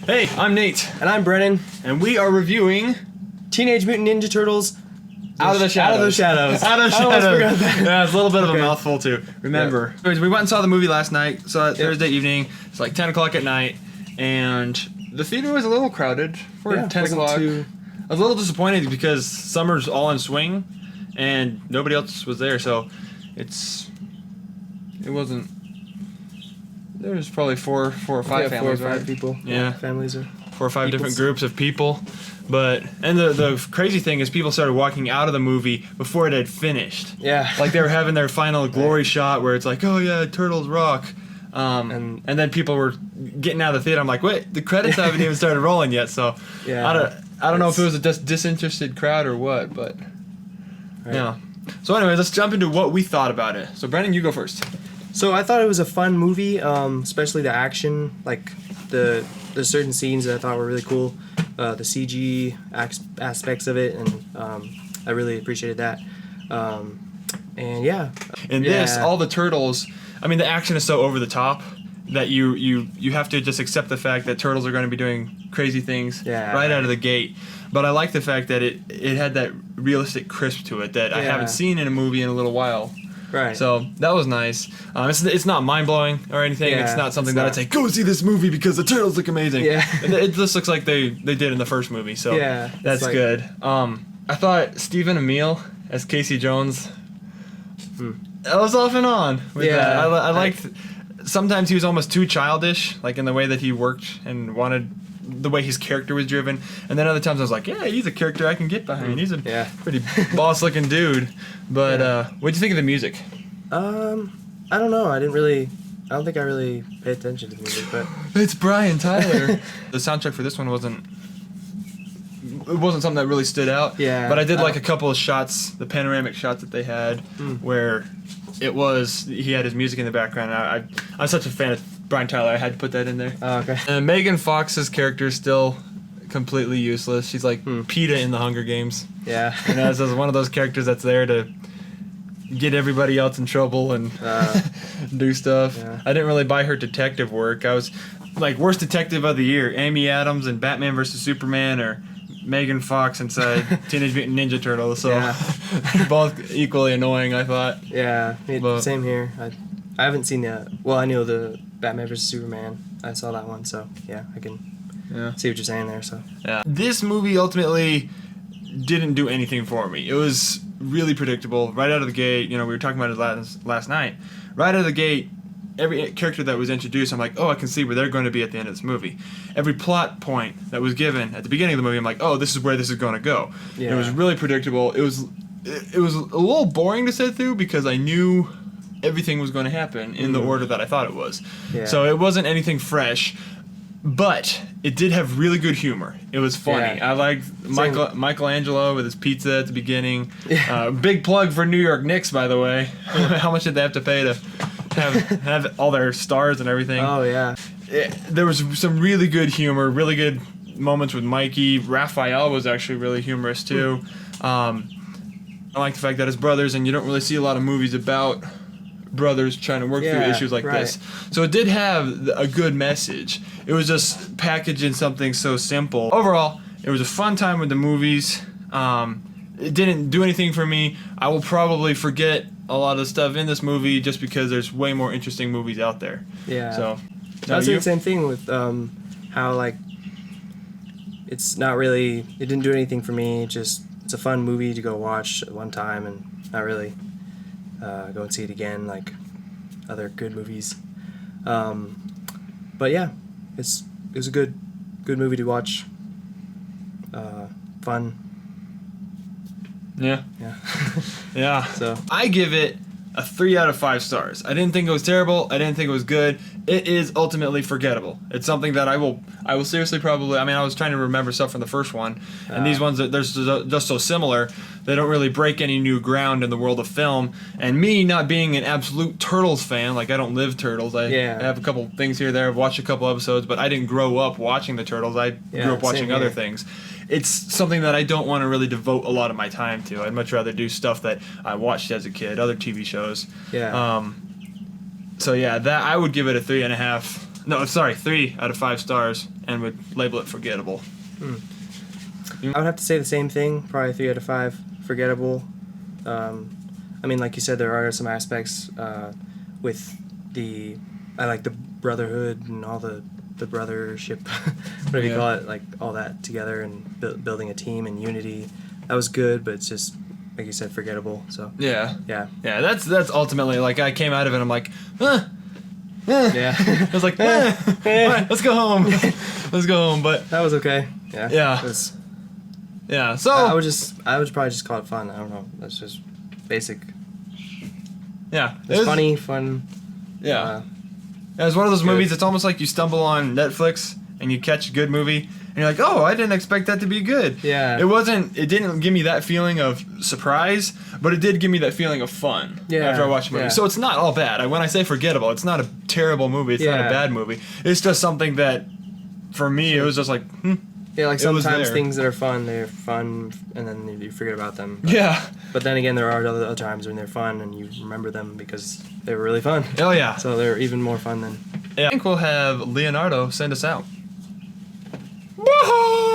Hey, I'm Nate. And I'm Brennen. And we are reviewing Teenage Mutant Ninja Turtles. Out of the Shadows. Out of the Shadows. Out of the Shadows. I almost forgot that. Yeah, it's a little bit of a mouthful too. Remember. Yep. Anyways, we went and saw the movie last night. Saw it Thursday evening. It's like 10 o'clock at night. And the theater was a little crowded for 10 o'clock. I was a little disappointed because summer's all in swing and nobody else was there. So it wasn't. There was probably four or five families, 4 or 5 right? people. Yeah. Families or 4 or 5 different groups of people. And the crazy thing is people started walking out of the movie before it had finished. Yeah. Like they were having their final glory shot where it's like, oh yeah, Turtles rock. And then people were getting out of the theater. I'm like, wait, the credits haven't even started rolling yet. So I don't know if it was a disinterested crowd or what, but yeah. So anyways, let's jump into what we thought about it. So Brennen, you go first. So I thought it was a fun movie, especially the action, like the certain scenes that I thought were really cool, the CG aspects of it, and I really appreciated that. And yeah. In this, all the turtles, I mean, the action is so over the top that you have to just accept the fact that turtles are going to be doing crazy things right out of the gate. But I like the fact that it had that realistic crisp to it that I haven't seen in a movie in a little while. Right. So that was nice. It's not mind-blowing or anything. Yeah, it's not something that I'd say, go see this movie because the turtles look amazing. Yeah. It just looks like they did in the first movie. So that's good. I thought Stephen Amell as Casey Jones, that was off and on with that. I liked, sometimes he was almost too childish, like in the way that he worked and wanted, the way his character was driven, and then other times I was like, yeah, he's a character I can get behind. He's a pretty boss-looking dude. But what do you think of the music? I don't know. I don't think I really paid attention to the music, but it's Brian Tyler. The soundtrack for this one wasn't something that really stood out. Yeah. But I did like a couple of shots, the panoramic shots that they had, where he had his music in the background. I'm such a fan of Brian Tyler, I had to put that in there. Oh, okay. And Megan Fox's character is still completely useless. She's like PETA in the Hunger Games. Yeah. And as one of those characters that's there to get everybody else in trouble and do stuff. Yeah. I didn't really buy her detective work. I was like, worst detective of the year, Amy Adams in Batman vs. Superman, or Megan Fox inside Teenage Mutant Ninja Turtles. So they're both equally annoying, I thought. Yeah, same here. I haven't seen I know the Batman vs. Superman. I saw that one, so yeah, I can see what you're saying there. So this movie ultimately didn't do anything for me. It was really predictable right out of the gate. You know, we were talking about it last night. Right out of the gate, every character that was introduced, I'm like, oh, I can see where they're going to be at the end of this movie. Every plot point that was given at the beginning of the movie, I'm like, oh, this is where this is going to go. Yeah. It was really predictable. It was a little boring to sit through because I knew everything was going to happen in the order that I thought it was. Yeah. So it wasn't anything fresh, but it did have really good humor. It was funny. I liked Michelangelo with his pizza at the beginning. Yeah. Big plug for New York Knicks, by the way. How much did they have to pay to have all their stars and everything? Oh, yeah. There was some really good humor, really good moments with Mikey. Raphael was actually really humorous, too. I like the fact that his brothers, and you don't really see a lot of movies about brothers trying to work through issues like this. So it did have a good message. It was just packaged in something so simple. Overall, it was a fun time with the movies. It didn't do anything for me. I will probably forget a lot of stuff in this movie just because there's way more interesting movies out there. Yeah. So that's the same thing with how like it's not really, it didn't do anything for me. It's a fun movie to go watch at one time and not really go and see it again like other good movies. But yeah, it was a good movie to watch. Fun. Yeah. Yeah. So I give it a 3 out of 5 stars. I didn't think it was terrible. I didn't think it was good. It is ultimately forgettable. It's something that I will seriously probably, I mean, I was trying to remember stuff from the first one, and these ones, they're just so similar. They don't really break any new ground in the world of film. And me not being an absolute Turtles fan, like I don't live Turtles. I have a couple things here and there. I've watched a couple episodes, but I didn't grow up watching the Turtles. I grew up watching other things. It's something that I don't want to really devote a lot of my time to. I'd much rather do stuff that I watched as a kid, other TV shows. Yeah. So yeah, that I would give it a 3.5 No, sorry, 3 out of 5 stars, and would label it forgettable. I would have to say the same thing. Probably 3 out of 5. Forgettable. I mean, like you said, there are some aspects with I like the brotherhood and all the brothership, whatever you call it, like all that together and building a team and unity. That was good, but it's just, like you said, forgettable. So Yeah. yeah. That's ultimately, like, I came out of it, I'm like, Yeah. I was like, let's go home. Let's go home. But That was okay. Yeah. Yeah. It was, yeah, so I would probably just call it fun. I don't know. That's just basic. yeah, It's funny, fun. Yeah, it was one of those good. movies. It's almost like you stumble on Netflix and you catch a good movie, and you're like, oh, I didn't expect that to be good. Yeah. It didn't give me that feeling of surprise, but it did give me that feeling of fun. Yeah, After I watched the movie, yeah. so it's not all bad. When I say forgettable, it's not a terrible movie. It's not a Yeah. bad movie. It's just something that, for me, it was just like, Yeah, like It was sometimes there. things that are fun, they're fun, and then you forget about them. yeah, But then again, there are other times when they're fun, and you remember them because they were really fun. oh yeah. So they're even more fun than. I think we'll have Leonardo send us out. Woohoo!